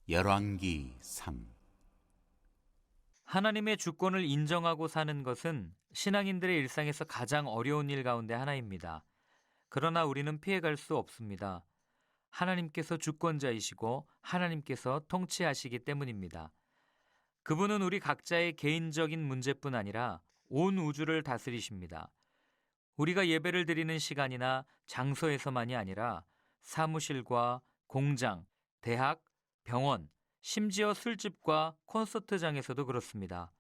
열왕기 3. 하나님의 주권을 인정하고 사는 것은 신앙인들의 일상에서 가장 어려운 일 가운데 하나입니다. 그러나 우리는 피해갈 수 없습니다. 하나님께서 주권자이시고 하나님께서 통치하시기 때문입니다. 그분은 우리 각자의 개인적인 문제뿐 아니라 온 우주를 다스리십니다. 우리가 예배를 드리는 시간이나 장소에서만이 아니라 사무실과 공장, 대학, 병원, 심지어 술집과 콘서트장에서도 그렇습니다.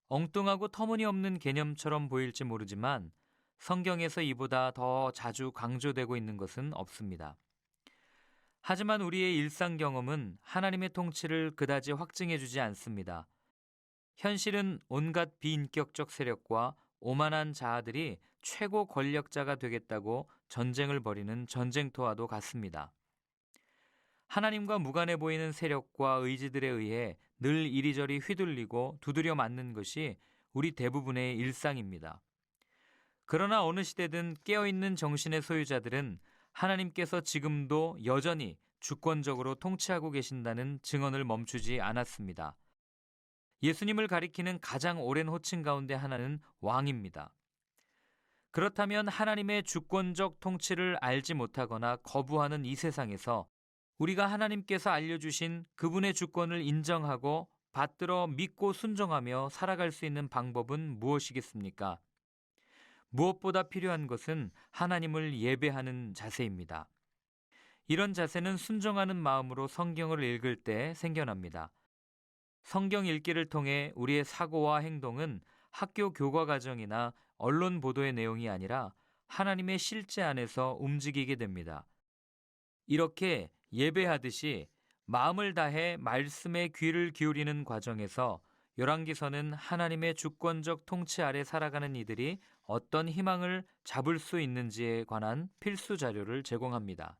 엉뚱하고 터무니없는 개념처럼 보일지 모르지만 성경에서 이보다 더 자주 강조되고 있는 것은 없습니다. 하지만 우리의 일상 경험은 하나님의 통치를 그다지 확증해주지 않습니다. 현실은 온갖 비인격적 세력과 오만한 자아들이 최고 권력자가 되겠다고 전쟁을 벌이는 전쟁터와도 같습니다. 하나님과 무관해 보이는 세력과 의지들에 의해 늘 이리저리 휘둘리고 두드려 맞는 것이 우리 대부분의 일상입니다. 그러나 어느 시대든 깨어있는 정신의 소유자들은 하나님께서 지금도 여전히 주권적으로 통치하고 계신다는 증언을 멈추지 않았습니다. 예수님을 가리키는 가장 오랜 호칭 가운데 하나는 왕입니다. 그렇다면 하나님의 주권적 통치를 알지 못하거나 거부하는 이 세상에서 우리가 하나님께서 알려주신 그분의 주권을 인정하고 받들어 믿고 순종하며 살아갈 수 있는 방법은 무엇이겠습니까? 무엇보다 필요한 것은 하나님을 예배하는 자세입니다. 이런 자세는 순종하는 마음으로 성경을 읽을 때 생겨납니다. 성경 읽기를 통해 우리의 사고와 행동은 학교 교과 과정이나 언론 보도의 내용이 아니라 하나님의 실제 안에서 움직이게 됩니다. 이렇게 예배하듯이 마음을 다해 말씀에 귀를 기울이는 과정에서 열왕기서는 하나님의 주권적 통치 아래 살아가는 이들이 어떤 희망을 잡을 수 있는지에 관한 필수 자료를 제공합니다.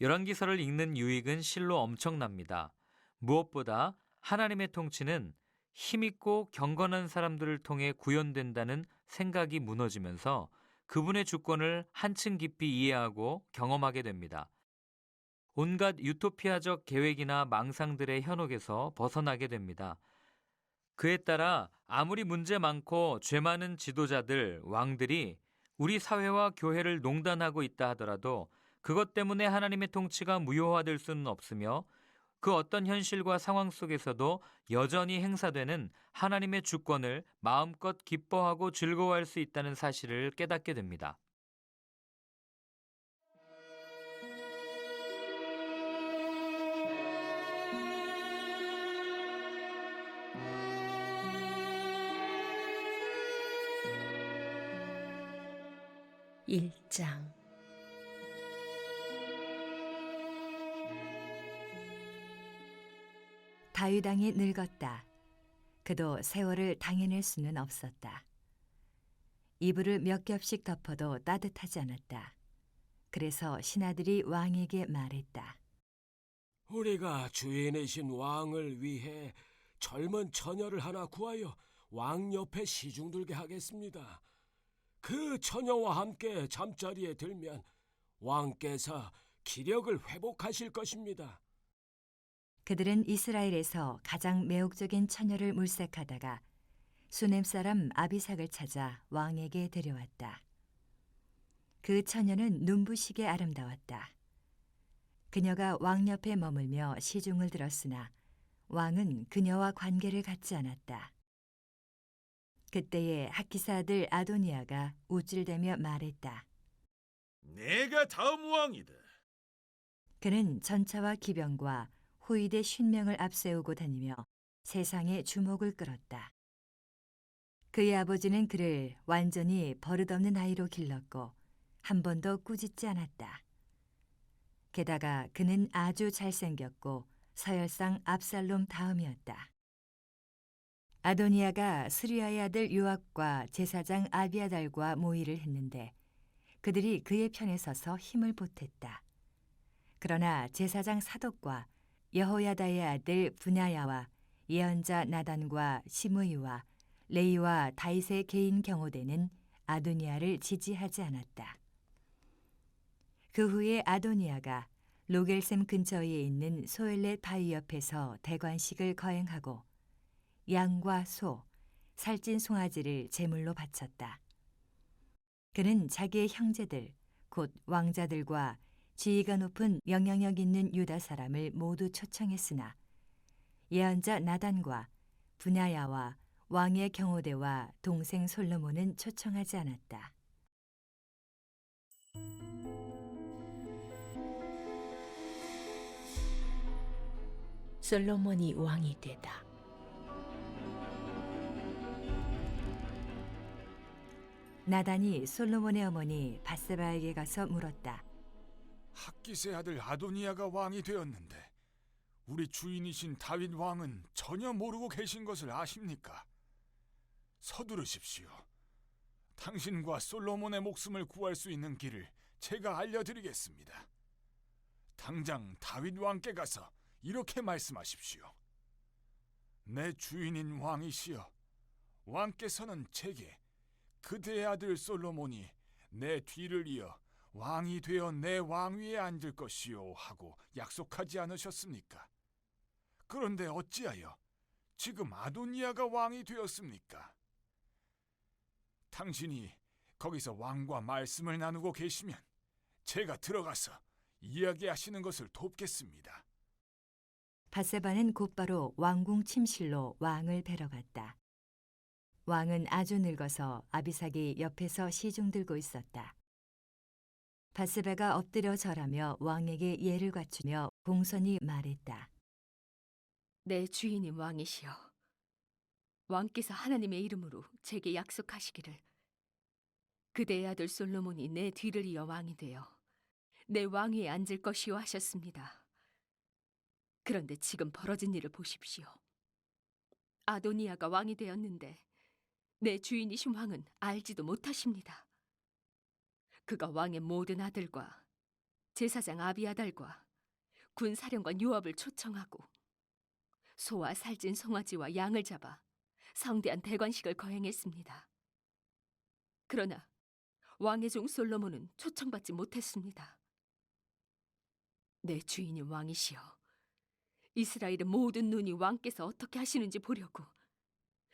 열왕기서를 읽는 유익은 실로 엄청납니다. 무엇보다 하나님의 통치는 힘있고 경건한 사람들을 통해 구현된다는 생각이 무너지면서 그분의 주권을 한층 깊이 이해하고 경험하게 됩니다. 온갖 유토피아적 계획이나 망상들의 현혹에서 벗어나게 됩니다. 그에 따라 아무리 문제 많고 죄 많은 지도자들, 왕들이 우리 사회와 교회를 농단하고 있다 하더라도 그것 때문에 하나님의 통치가 무효화될 수는 없으며 그 어떤 현실과 상황 속에서도 여전히 행사되는 하나님의 주권을 마음껏 기뻐하고 즐거워할 수 있다는 사실을 깨닫게 됩니다. 일장 다윗 왕이 늙었다. 그도 세월을 당해낼 수는 없었다. 이불을 몇 겹씩 덮어도 따뜻하지 않았다. 그래서 신하들이 왕에게 말했다. 우리가 주인이신 왕을 위해 젊은 처녀를 하나 구하여 왕 옆에 시중들게 하겠습니다. 그 처녀와 함께 잠자리에 들면 왕께서 기력을 회복하실 것입니다. 그들은 이스라엘에서 가장 매혹적인 처녀를 물색하다가 수넴 사람 아비삭을 찾아 왕에게 데려왔다. 그 처녀는 눈부시게 아름다웠다. 그녀가 왕 옆에 머물며 시중을 들었으나 왕은 그녀와 관계를 갖지 않았다. 그때에 학기사 아들 아도니아가 우쭐대며 말했다. 내가 다음 왕이다. 그는 전차와 기병과 호위대 50명을 앞세우고 다니며 세상의 주목을 끌었다. 그의 아버지는 그를 완전히 버릇없는 아이로 길렀고 한 번도 꾸짖지 않았다. 게다가 그는 아주 잘생겼고 서열상 압살롬 다음이었다. 아도니아가 스루야의 아들 요압과 제사장 아비아달과 모의를 했는데 그들이 그의 편에 서서 힘을 보탰다. 그러나 제사장 사독과 여호야다의 아들 분야야와 예언자 나단과 시므이와 레이와 다윗의 개인 경호대는 아도니아를 지지하지 않았다. 그 후에 아도니아가 로겔샘 근처에 있는 소엘렛 바위 옆에서 대관식을 거행하고 양과 소, 살찐 송아지를 제물로 바쳤다. 그는 자기의 형제들, 곧 왕자들과 지위가 높은 영향력 있는 유다 사람을 모두 초청했으나 예언자 나단과 분야야와 왕의 경호대와 동생 솔로몬은 초청하지 않았다. 솔로몬이 왕이 되다. 나단이 솔로몬의 어머니 밧세바에게 가서 물었다. 학깃의 아들 아도니아가 왕이 되었는데 우리 주인이신 다윗 왕은 전혀 모르고 계신 것을 아십니까? 서두르십시오. 당신과 솔로몬의 목숨을 구할 수 있는 길을 제가 알려드리겠습니다. 당장 다윗 왕께 가서 이렇게 말씀하십시오. 내 주인인 왕이시여, 왕께서는 제게 그대의 아들 솔로몬이 내 뒤를 이어 왕이 되어 내 왕위에 앉을 것이요 하고 약속하지 않으셨습니까? 그런데 어찌하여 지금 아도니아가 왕이 되었습니까? 당신이 거기서 왕과 말씀을 나누고 계시면 제가 들어가서 이야기하시는 것을 돕겠습니다. 밧세바는 곧바로 왕궁 침실로 왕을 뵈러 갔다. 왕은 아주 늙어서 아비삭이 옆에서 시중 들고 있었다. 밧세바가 엎드려 절하며 왕에게 예를 갖추며 공손히 말했다. 내 주인인 왕이시여, 왕께서 하나님의 이름으로 제게 약속하시기를 그대의 아들 솔로몬이 내 뒤를 이어 왕이 되어 내 왕위에 앉을 것이요 하셨습니다. 그런데 지금 벌어진 일을 보십시오. 아도니아가 왕이 되었는데 내 주인이신 왕은 알지도 못하십니다. 그가 왕의 모든 아들과 제사장 아비아달과 군사령관 요압을 초청하고 소와 살찐 송아지와 양을 잡아 성대한 대관식을 거행했습니다. 그러나 왕의 종 솔로몬은 초청받지 못했습니다. 내 주인이 왕이시여, 이스라엘의 모든 눈이 왕께서 어떻게 하시는지 보려고,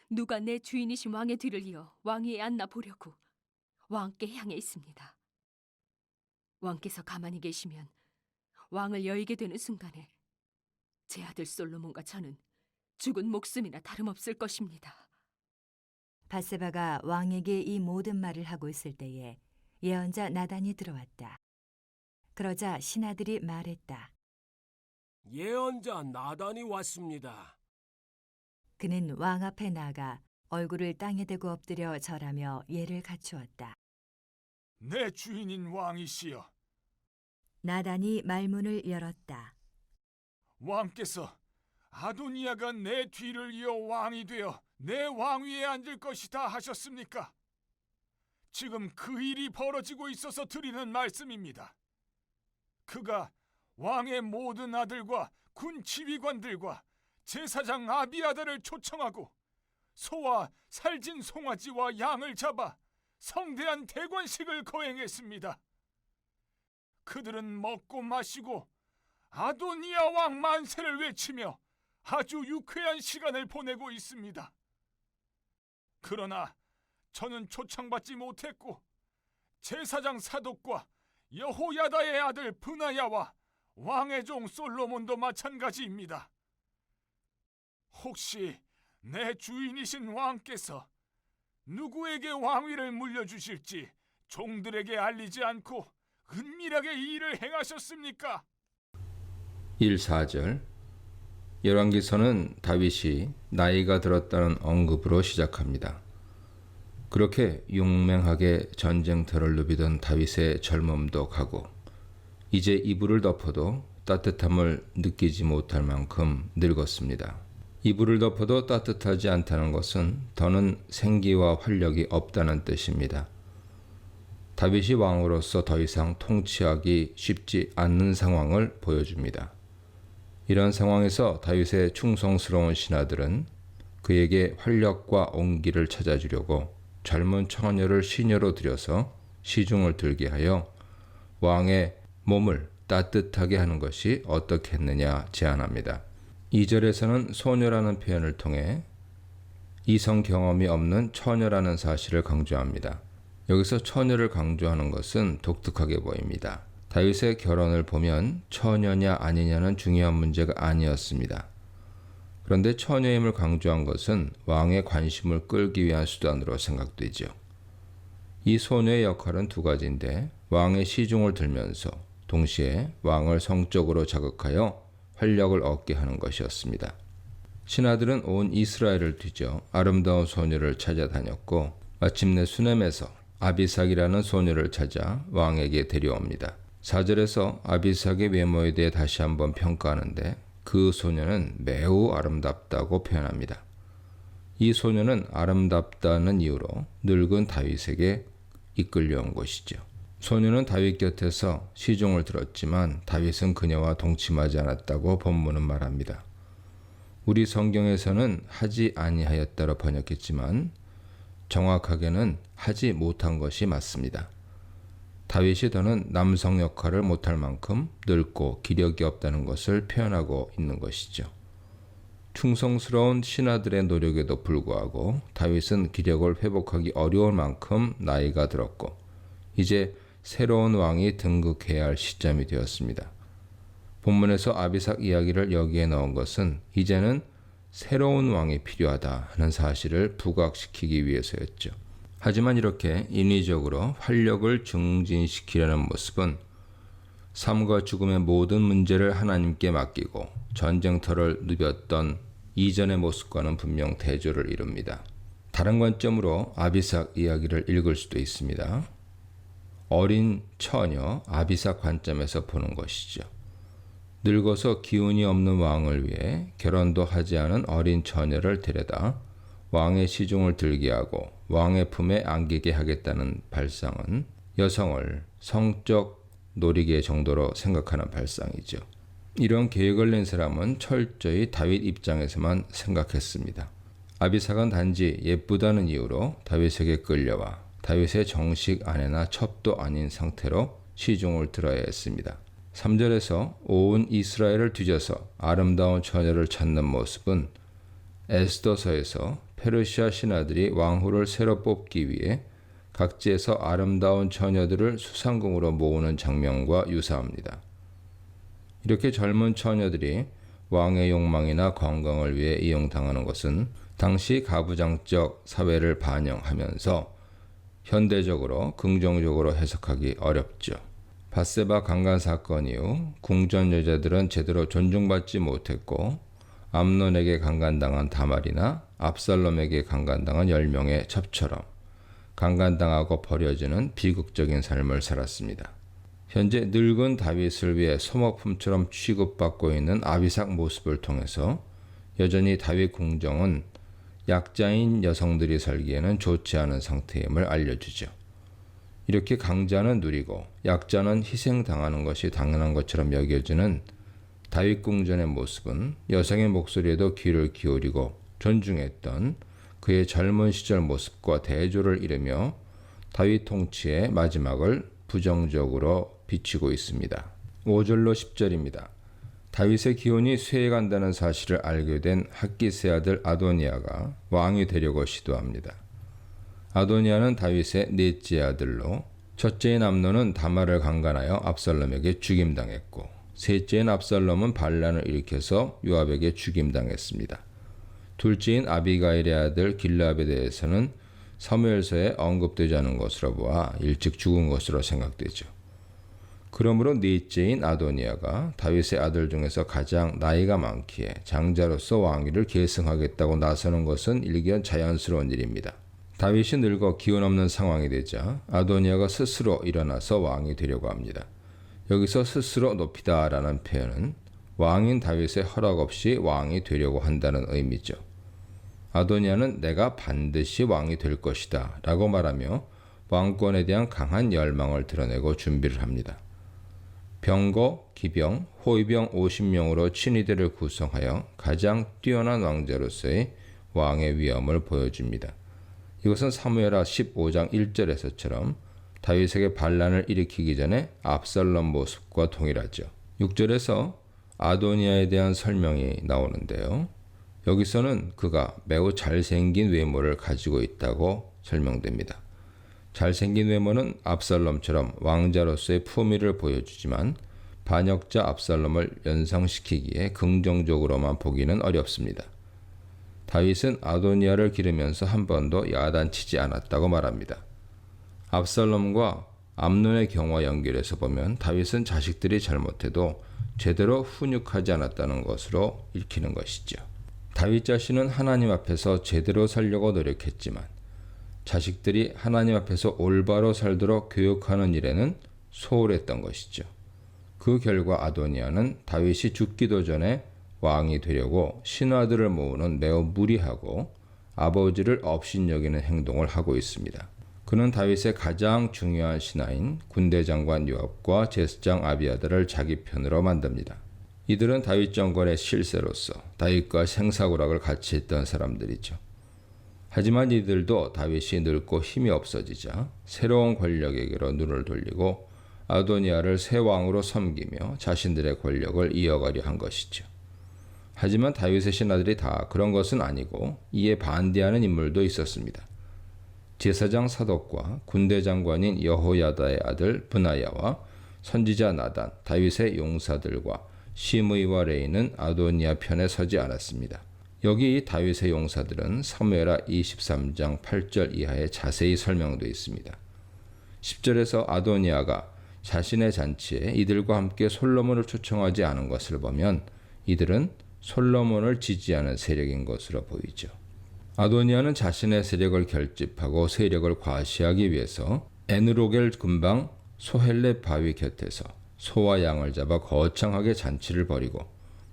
누가 내 주인이신 왕의 뒤를 이어 왕위에 앉나 보려고 왕께 향해 있습니다. 왕께서 가만히 계시면 왕을 여의게 되는 순간에 제 아들 솔로몬과 저는 죽은 목숨이나 다름없을 것입니다. 밧세바가 왕에게 이 모든 말을 하고 있을 때에 예언자 나단이 들어왔다. 그러자 신하들이 말했다. 예언자 나단이 왔습니다. 그는 왕 앞에 나가 얼굴을 땅에 대고 엎드려 절하며 예를 갖추었다. 내 주인인 왕이시여, 나단이 말문을 열었다. 왕께서 아도니아가 내 뒤를 이어 왕이 되어 내 왕위에 앉을 것이다 하셨습니까? 지금 그 일이 벌어지고 있어서 드리는 말씀입니다. 그가 왕의 모든 아들과 군 지휘관들과 제사장 아비아달을 초청하고 소와 살진 송아지와 양을 잡아 성대한 대관식을 거행했습니다. 그들은 먹고 마시고 아도니아 왕 만세를 외치며 아주 유쾌한 시간을 보내고 있습니다. 그러나 저는 초청받지 못했고 제사장 사독과 여호야다의 아들 브나야와 왕의 종 솔로몬도 마찬가지입니다. 혹시 내 주인이신 왕께서 누구에게 왕위를 물려주실지 종들에게 알리지 않고 은밀하게 이 일을 행하셨습니까? 1~4절 열왕기서는 다윗이 나이가 들었다는 언급으로 시작합니다. 그렇게 용맹하게 전쟁터를 누비던 다윗의 젊음도 가고 이제 이불을 덮어도 따뜻함을 느끼지 못할 만큼 늙었습니다. 이불을 덮어도 따뜻하지 않다는 것은 더는 생기와 활력이 없다는 뜻입니다. 다윗이 왕으로서 더 이상 통치하기 쉽지 않는 상황을 보여줍니다. 이런 상황에서 다윗의 충성스러운 신하들은 그에게 활력과 온기를 찾아주려고 젊은 처녀를 시녀로 들여서 시중을 들게 하여 왕의 몸을 따뜻하게 하는 것이 어떻겠느냐 제안합니다. 2절에서는 소녀라는 표현을 통해 이성 경험이 없는 처녀라는 사실을 강조합니다. 여기서 처녀를 강조하는 것은 독특하게 보입니다. 다윗의 결혼을 보면 처녀냐 아니냐는 중요한 문제가 아니었습니다. 그런데 처녀임을 강조한 것은 왕의 관심을 끌기 위한 수단으로 생각되죠. 이 소녀의 역할은 두 가지인데 왕의 시중을 들면서 동시에 왕을 성적으로 자극하여 활력을 얻게 하는 것이었습니다. 신하들은 온 이스라엘을 뒤져 아름다운 소녀를 찾아다녔고 마침내 수넴에서 아비삭이라는 소녀를 찾아 왕에게 데려옵니다. 4절에서 아비삭의 외모에 대해 다시 한번 평가하는데 그 소녀는 매우 아름답다고 표현합니다. 이 소녀는 아름답다는 이유로 늙은 다윗에게 이끌려온 것이죠. 소녀는 다윗 곁에서 시종을 들었지만 다윗은 그녀와 동침하지 않았다고 본문은 말합니다. 우리 성경에서는 하지 아니하였다로 번역했지만 정확하게는 하지 못한 것이 맞습니다. 다윗이 더는 남성 역할을 못할 만큼 늙고 기력이 없다는 것을 표현하고 있는 것이죠. 충성스러운 신하들의 노력에도 불구하고 다윗은 기력을 회복하기 어려울 만큼 나이가 들었고 이제 새로운 왕이 등극해야 할 시점이 되었습니다. 본문에서 아비삭 이야기를 여기에 넣은 것은 이제는 새로운 왕이 필요하다 하는 사실을 부각시키기 위해서였죠. 하지만 이렇게 인위적으로 활력을 증진시키려는 모습은 삶과 죽음의 모든 문제를 하나님께 맡기고 전쟁터를 누볐던 이전의 모습과는 분명 대조를 이룹니다. 다른 관점으로 아비삭 이야기를 읽을 수도 있습니다. 어린 처녀 아비삭 관점에서 보는 것이죠. 늙어서 기운이 없는 왕을 위해 결혼도 하지 않은 어린 처녀를 데려다 왕의 시중을 들게 하고 왕의 품에 안기게 하겠다는 발상은 여성을 성적 놀이개 정도로 생각하는 발상이죠. 이런 계획을 낸 사람은 철저히 다윗 입장에서만 생각했습니다. 아비삭은 단지 예쁘다는 이유로 다윗에게 끌려와 다윗의 정식 아내나 첩도 아닌 상태로 시중을 들어야 했습니다. 3절에서 온 이스라엘을 뒤져서 아름다운 처녀를 찾는 모습은 에스더서에서 페르시아 신하들이 왕후를 새로 뽑기 위해 각지에서 아름다운 처녀들을 수상궁으로 모으는 장면과 유사합니다. 이렇게 젊은 처녀들이 왕의 욕망이나 건강을 위해 이용당하는 것은 당시 가부장적 사회를 반영하면서 현대적으로 긍정적으로 해석하기 어렵죠. 밧세바 강간 사건 이후 궁전 여자들은 제대로 존중받지 못했고 암논에게 강간당한 다말이나 압살롬에게 강간당한 10명의 첩처럼 강간당하고 버려지는 비극적인 삶을 살았습니다. 현재 늙은 다윗을 위해 소모품처럼 취급받고 있는 아비삭 모습을 통해서 여전히 다윗 궁정은 약자인 여성들이 살기에는 좋지 않은 상태임을 알려주죠. 이렇게 강자는 누리고 약자는 희생당하는 것이 당연한 것처럼 여겨지는 다윗 궁전의 모습은 여성의 목소리에도 귀를 기울이고 존중했던 그의 젊은 시절 모습과 대조를 이루며 다윗 통치의 마지막을 부정적으로 비추고 있습니다. 5절로 10절입니다. 다윗의 기운이 쇠해간다는 사실을 알게 된 핫기스의 아들 아도니아가 왕이 되려고 시도합니다. 아도니아는 다윗의 넷째 아들로 첫째인 암논은 다말을 강간하여 압살롬에게 죽임당했고 셋째인 압살롬은 반란을 일으켜서 요압에게 죽임당했습니다. 둘째인 아비가일의 아들 길라압에 대해서는 사무엘서에 언급되지 않은 것으로 보아 일찍 죽은 것으로 생각되죠. 그러므로 넷째인 아도니아가 다윗의 아들 중에서 가장 나이가 많기에 장자로서 왕위를 계승하겠다고 나서는 것은 일견 자연스러운 일입니다. 다윗이 늙어 기운 없는 상황이 되자 아도니아가 스스로 일어나서 왕이 되려고 합니다. 여기서 스스로 높이다라는 표현은 왕인 다윗의 허락 없이 왕이 되려고 한다는 의미죠. 아도니아는 내가 반드시 왕이 될 것이다 라고 말하며 왕권에 대한 강한 열망을 드러내고 준비를 합니다. 병거, 기병, 호위병 50명으로 친위대를 구성하여 가장 뛰어난 왕자로서의 왕의 위엄을 보여줍니다. 이것은 사무엘하 15장 1절에서처럼 다윗에게 반란을 일으키기 전에 압살롬 모습과 동일하죠. 6절에서 아도니아에 대한 설명이 나오는데요. 여기서는 그가 매우 잘생긴 외모를 가지고 있다고 설명됩니다. 잘생긴 외모는 압살롬처럼 왕자로서의 품위를 보여주지만 반역자 압살롬을 연상시키기에 긍정적으로만 보기는 어렵습니다. 다윗은 아도니아를 기르면서 한 번도 야단치지 않았다고 말합니다. 압살롬과 암논의 경우와 연결해서 보면 다윗은 자식들이 잘못해도 제대로 훈육하지 않았다는 것으로 읽히는 것이죠. 다윗 자신은 하나님 앞에서 제대로 살려고 노력했지만 자식들이 하나님 앞에서 올바로 살도록 교육하는 일에는 소홀했던 것이죠. 그 결과 아도니아는 다윗이 죽기도 전에 왕이 되려고 신하들을 모으는 매우 무리하고 아버지를 업신여기는 행동을 하고 있습니다. 그는 다윗의 가장 중요한 신하인 군대 장관 요압과 제사장 아비아달을 자기 편으로 만듭니다. 이들은 다윗 정권의 실세로서 다윗과 생사고락을 같이 했던 사람들이죠. 하지만 이들도 다윗이 늙고 힘이 없어지자 새로운 권력에게로 눈을 돌리고 아도니아를 새 왕으로 섬기며 자신들의 권력을 이어가려 한 것이죠. 하지만 다윗의 신하들이 다 그런 것은 아니고 이에 반대하는 인물도 있었습니다. 제사장 사독과 군대 장관인 여호야다의 아들 브나야와 선지자 나단, 다윗의 용사들과 시므이와 레이는 아도니아 편에 서지 않았습니다. 여기 다윗의 용사들은 사무엘하 23장 8절 이하에 자세히 설명되어 있습니다. 10절에서 아도니아가 자신의 잔치에 이들과 함께 솔로몬을 초청하지 않은 것을 보면 이들은 솔로몬을 지지하는 세력인 것으로 보이죠. 아도니아는 자신의 세력을 결집하고 세력을 과시하기 위해서 에느로겔 근방 소헬렛 바위 곁에서 소와 양을 잡아 거창하게 잔치를 벌이고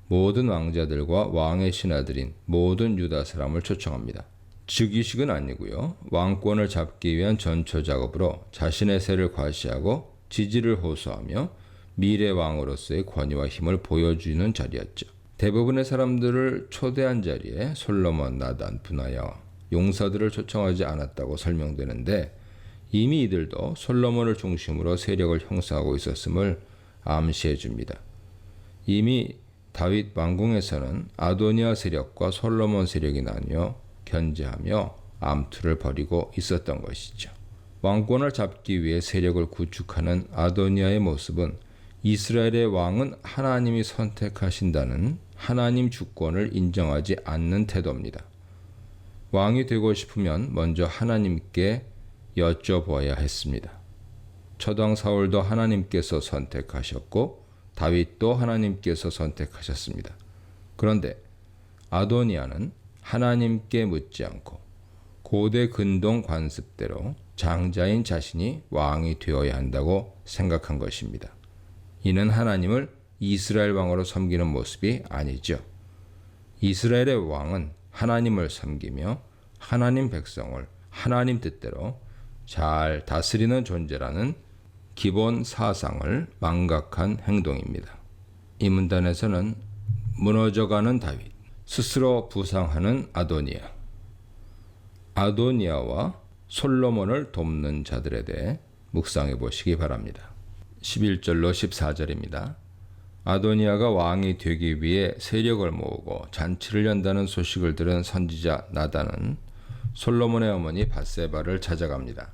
모든 왕자들과 왕의 신하들인 모든 유다 사람을 초청합니다. 즉위식은 아니고요. 왕권을 잡기 위한 전초 작업으로 자신의 세를 과시하고 지지를 호소하며 미래 왕으로서의 권위와 힘을 보여주는 자리였죠. 대부분의 사람들을 초대한 자리에 솔로몬, 나단, 브나야, 용사들을 초청하지 않았다고 설명되는데 이미 이들도 솔로몬을 중심으로 세력을 형성하고 있었음을 암시해 줍니다. 이미 다윗 왕궁에서는 아도니아 세력과 솔로몬 세력이 나뉘어 견제하며 암투를 벌이고 있었던 것이죠. 왕권을 잡기 위해 세력을 구축하는 아도니아의 모습은 이스라엘의 왕은 하나님이 선택하신다는 하나님 주권을 인정하지 않는 태도입니다. 왕이 되고 싶으면 먼저 하나님께 여쭤보아야 했습니다. 초당 사울도 하나님께서 선택하셨고 다윗도 하나님께서 선택하셨습니다. 그런데 아도니아는 하나님께 묻지 않고 고대 근동 관습대로 장자인 자신이 왕이 되어야 한다고 생각한 것입니다. 이는 하나님을 이스라엘 왕으로 섬기는 모습이 아니죠. 이스라엘의 왕은 하나님을 섬기며 하나님 백성을 하나님 뜻대로 잘 다스리는 존재라는 기본 사상을 망각한 행동입니다. 이 문단에서는 무너져가는 다윗, 스스로 부상하는 아도니아, 아도니아와 솔로몬을 돕는 자들에 대해 묵상해 보시기 바랍니다. 11절로 14절입니다. 아도니아가 왕이 되기 위해 세력을 모으고 잔치를 연다는 소식을 들은 선지자 나단은 솔로몬의 어머니 밧세바를 찾아갑니다.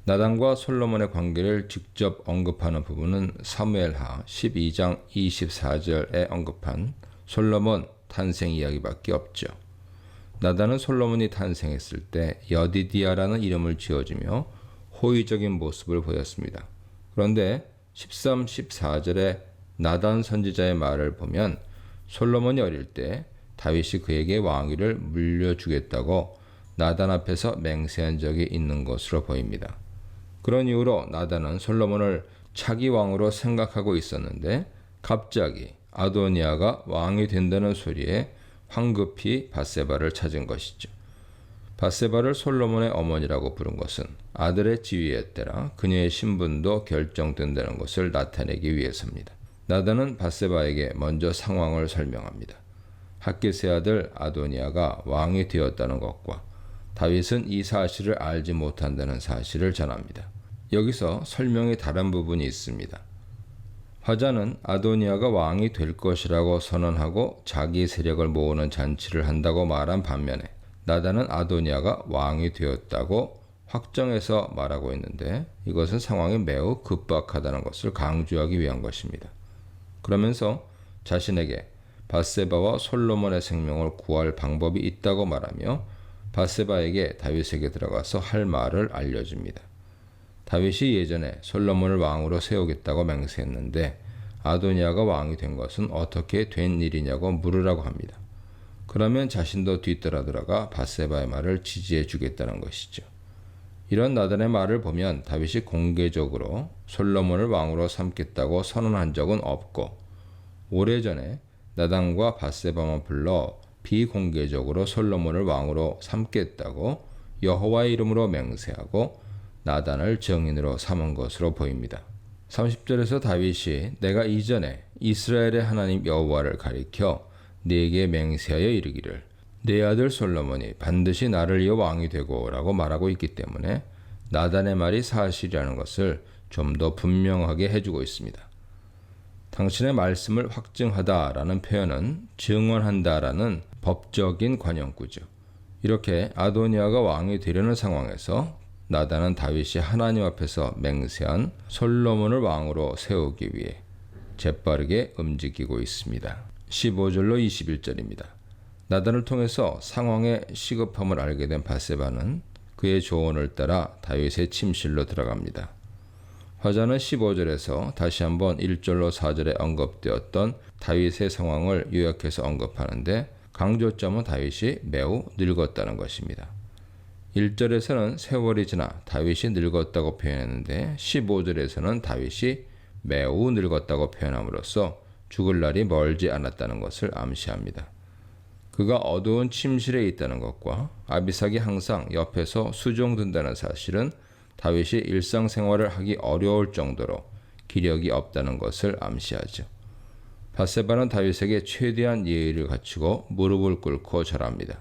나단과 솔로몬의 관계를 직접 언급하는 부분은 사무엘하 12장 24절에 언급한 솔로몬 탄생 이야기밖에 없죠. 나단은 솔로몬이 탄생했을 때 여디디아라는 이름을 지어주며 호의적인 모습을 보였습니다. 그런데 13, 14절에 나단 선지자의 말을 보면 솔로몬이 어릴 때 다윗이 그에게 왕위를 물려주겠다고 나단 앞에서 맹세한 적이 있는 것으로 보입니다. 그런 이유로 나단은 솔로몬을 차기 왕으로 생각하고 있었는데 갑자기 아도니아가 왕이 된다는 소리에 황급히 밧세바를 찾은 것이죠. 밧세바를 솔로몬의 어머니라고 부른 것은 아들의 지위에 따라 그녀의 신분도 결정된다는 것을 나타내기 위해서입니다. 나단은 밧세바에게 먼저 상황을 설명합니다. 핫깃의 아들 아도니아가 왕이 되었다는 것과 다윗은 이 사실을 알지 못한다는 사실을 전합니다. 여기서 설명이 다른 부분이 있습니다. 화자는 아도니아가 왕이 될 것이라고 선언하고 자기 세력을 모으는 잔치를 한다고 말한 반면에 나단은 아도니아가 왕이 되었다고 확정해서 말하고 있는데 이것은 상황이 매우 급박하다는 것을 강조하기 위한 것입니다. 그러면서 자신에게 밧세바와 솔로몬의 생명을 구할 방법이 있다고 말하며 밧세바에게 다윗에게 들어가서 할 말을 알려줍니다. 다윗이 예전에 솔로몬을 왕으로 세우겠다고 맹세했는데 아도니아가 왕이 된 것은 어떻게 된 일이냐고 물으라고 합니다. 그러면 자신도 뒤따라 들어가 밧세바의 말을 지지해 주겠다는 것이죠. 이런 나단의 말을 보면 다윗이 공개적으로 솔로몬을 왕으로 삼겠다고 선언한 적은 없고 오래전에 나단과 밧세바만 불러 비공개적으로 솔로몬을 왕으로 삼겠다고 여호와의 이름으로 맹세하고 나단을 증인으로 삼은 것으로 보입니다. 30절에서 다윗이 내가 이전에 이스라엘의 하나님 여호와를 가리켜 네게 맹세하여 이르기를 내 아들 솔로몬이 반드시 나를 이어 왕이 되고 라고 말하고 있기 때문에 나단의 말이 사실이라는 것을 좀 더 분명하게 해주고 있습니다. 당신의 말씀을 확증하다라는 표현은 증언한다라는 법적인 관용구죠. 이렇게 아도니아가 왕이 되려는 상황에서 나단은 다윗이 하나님 앞에서 맹세한 솔로몬을 왕으로 세우기 위해 재빠르게 움직이고 있습니다. 15절로 21절입니다. 나단을 통해서 상황의 시급함을 알게 된 밧세바는 그의 조언을 따라 다윗의 침실로 들어갑니다. 화자는 15절에서 다시 한번 1절로 4절에 언급되었던 다윗의 상황을 요약해서 언급하는데 강조점은 다윗이 매우 늙었다는 것입니다. 1절에서는 세월이 지나 다윗이 늙었다고 표현했는데 15절에서는 다윗이 매우 늙었다고 표현함으로써 죽을 날이 멀지 않았다는 것을 암시합니다. 그가 어두운 침실에 있다는 것과 아비삭이 항상 옆에서 수종든다는 사실은 다윗이 일상생활을 하기 어려울 정도로 기력이 없다는 것을 암시하죠. 밧세바는 다윗에게 최대한 예의를 갖추고 무릎을 꿇고 절합니다.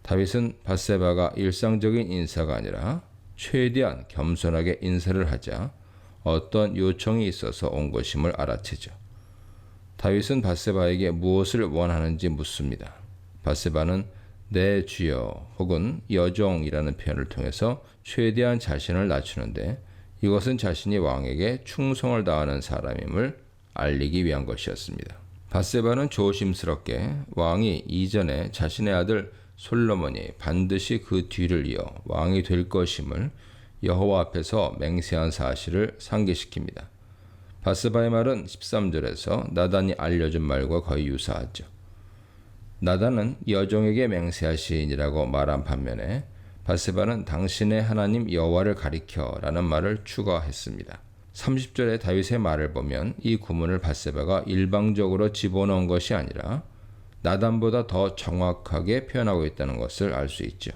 다윗은 밧세바가 일상적인 인사가 아니라 최대한 겸손하게 인사를 하자 어떤 요청이 있어서 온 것임을 알아채죠. 다윗은 밧세바에게 무엇을 원하는지 묻습니다. 밧세바는 내 주여 혹은 여종이라는 표현을 통해서 최대한 자신을 낮추는데 이것은 자신이 왕에게 충성을 다하는 사람임을 알리기 위한 것이었습니다. 밧세바는 조심스럽게 왕이 이전에 자신의 아들 솔로몬이 반드시 그 뒤를 이어 왕이 될 것임을 여호와 앞에서 맹세한 사실을 상기시킵니다. 밧세바의 말은 13절에서 나단이 알려준 말과 거의 유사하죠. 나단은 여종에게 맹세하시니라고 말한 반면에 밧세바는 당신의 하나님 여호와를 가리켜 라는 말을 추가했습니다. 30절의 다윗의 말을 보면 이 구문을 밧세바가 일방적으로 집어넣은 것이 아니라 나단보다 더 정확하게 표현하고 있다는 것을 알 수 있죠.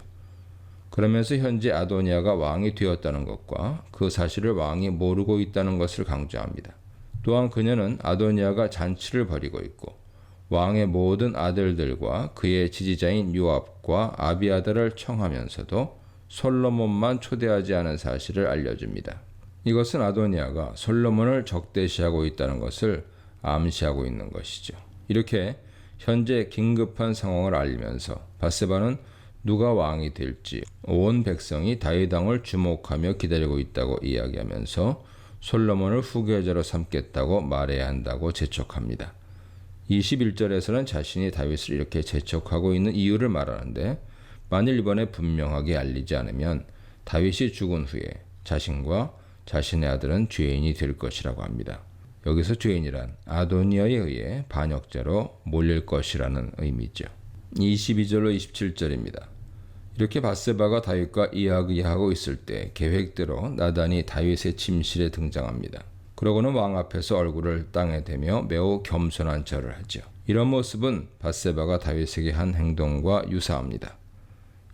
그러면서 현재 아도니아가 왕이 되었다는 것과 그 사실을 왕이 모르고 있다는 것을 강조합니다. 또한 그녀는 아도니아가 잔치를 벌이고 있고 왕의 모든 아들들과 그의 지지자인 요압과 아비아달을 청하면서도 솔로몬만 초대하지 않은 사실을 알려줍니다. 이것은 아도니아가 솔로몬을 적대시하고 있다는 것을 암시하고 있는 것이죠. 이렇게 현재 긴급한 상황을 알리면서 밧세바는 누가 왕이 될지 온 백성이 다윗 왕을 주목하며 기다리고 있다고 이야기하면서 솔로몬을 후계자로 삼겠다고 말해야 한다고 재촉합니다. 21절에서는 자신이 다윗을 이렇게 재촉하고 있는 이유를 말하는데 만일 이번에 분명하게 알리지 않으면 다윗이 죽은 후에 자신과 자신의 아들은 죄인이 될 것이라고 합니다. 여기서 죄인이란 아도니아에 의해 반역자로 몰릴 것이라는 의미죠. 22절로 27절입니다. 이렇게 밧세바가 다윗과 이야기하고 있을 때 계획대로 나단이 다윗의 침실에 등장합니다. 그러고는 왕 앞에서 얼굴을 땅에 대며 매우 겸손한 절을 하죠. 이런 모습은 밧세바가 다윗에게 한 행동과 유사합니다.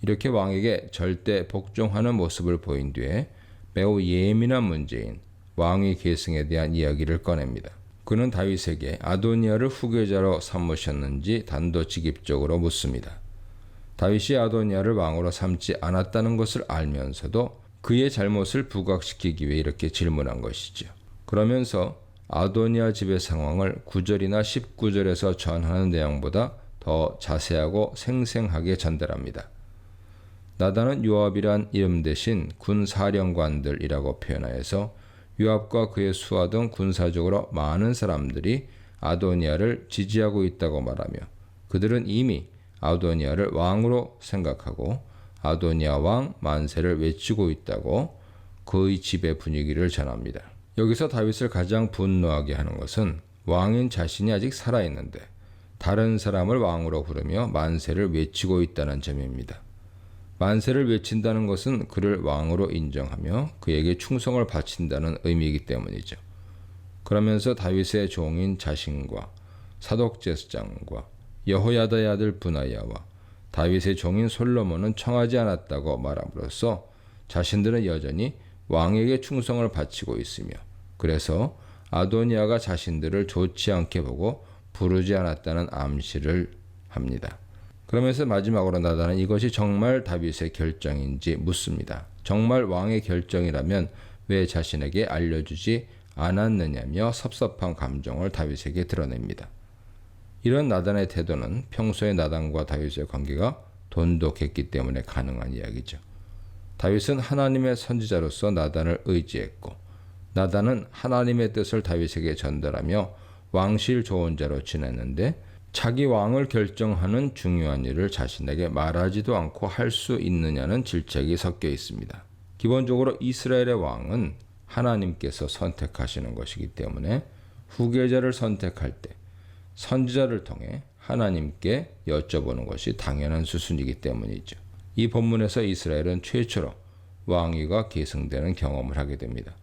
이렇게 왕에게 절대 복종하는 모습을 보인 뒤에 매우 예민한 문제인 왕위 계승에 대한 이야기를 꺼냅니다. 그는 다윗에게 아도니아를 후계자로 삼으셨는지 단도직입적으로 묻습니다. 다윗이 아도니아를 왕으로 삼지 않았다는 것을 알면서도 그의 잘못을 부각시키기 위해 이렇게 질문한 것이죠. 그러면서 아도니아 집의 상황을 9절이나 19절에서 전하는 내용보다 더 자세하고 생생하게 전달합니다. 나단은 요압이란 이름 대신 군사령관들이라고 표현하여서 요압과 그의 수하 등 군사적으로 많은 사람들이 아도니아를 지지하고 있다고 말하며 그들은 이미 아도니아를 왕으로 생각하고 아도니아 왕 만세를 외치고 있다고 그의 집의 분위기를 전합니다. 여기서 다윗을 가장 분노하게 하는 것은 왕인 자신이 아직 살아있는데 다른 사람을 왕으로 부르며 만세를 외치고 있다는 점입니다. 만세를 외친다는 것은 그를 왕으로 인정하며 그에게 충성을 바친다는 의미이기 때문이죠. 그러면서 다윗의 종인 자신과 사독 제사장과 여호야다의 아들 브나야와 다윗의 종인 솔로몬은 청하지 않았다고 말함으로써 자신들은 여전히 왕에게 충성을 바치고 있으며 그래서 아도니아가 자신들을 좋지 않게 보고 부르지 않았다는 암시를 합니다. 그러면서 마지막으로 나단은 이것이 정말 다윗의 결정인지 묻습니다. 정말 왕의 결정이라면 왜 자신에게 알려주지 않았느냐며 섭섭한 감정을 다윗에게 드러냅니다. 이런 나단의 태도는 평소에 나단과 다윗의 관계가 돈독했기 때문에 가능한 이야기죠. 다윗은 하나님의 선지자로서 나단을 의지했고 나단은 하나님의 뜻을 다윗에게 전달하며 왕실 조언자로 지냈는데 자기 왕을 결정하는 중요한 일을 자신에게 말하지도 않고 할 수 있느냐는 질책이 섞여 있습니다. 기본적으로 이스라엘의 왕은 하나님께서 선택하시는 것이기 때문에 후계자를 선택할 때 선지자를 통해 하나님께 여쭤보는 것이 당연한 수순이기 때문이죠. 이 본문에서 이스라엘은 최초로 왕위가 계승되는 경험을 하게 됩니다.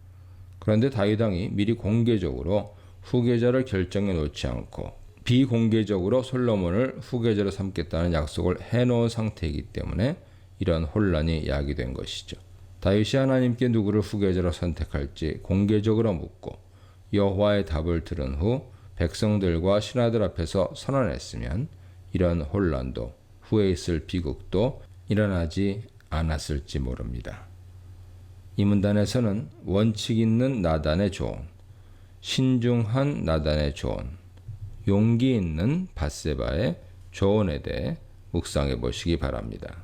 그런데 다윗 왕이 미리 공개적으로 후계자를 결정해 놓지 않고 비공개적으로 솔로몬을 후계자로 삼겠다는 약속을 해놓은 상태이기 때문에 이런 혼란이 야기된 것이죠. 다윗이 하나님께 누구를 후계자로 선택할지 공개적으로 묻고 여호와의 답을 들은 후 백성들과 신하들 앞에서 선언했으면 이런 혼란도 후에 있을 비극도 일어나지 않았을지 모릅니다. 이 문단에서는 원칙 있는 나단의 조언, 신중한 나단의 조언, 용기 있는 밧세바의 조언에 대해 묵상해 보시기 바랍니다.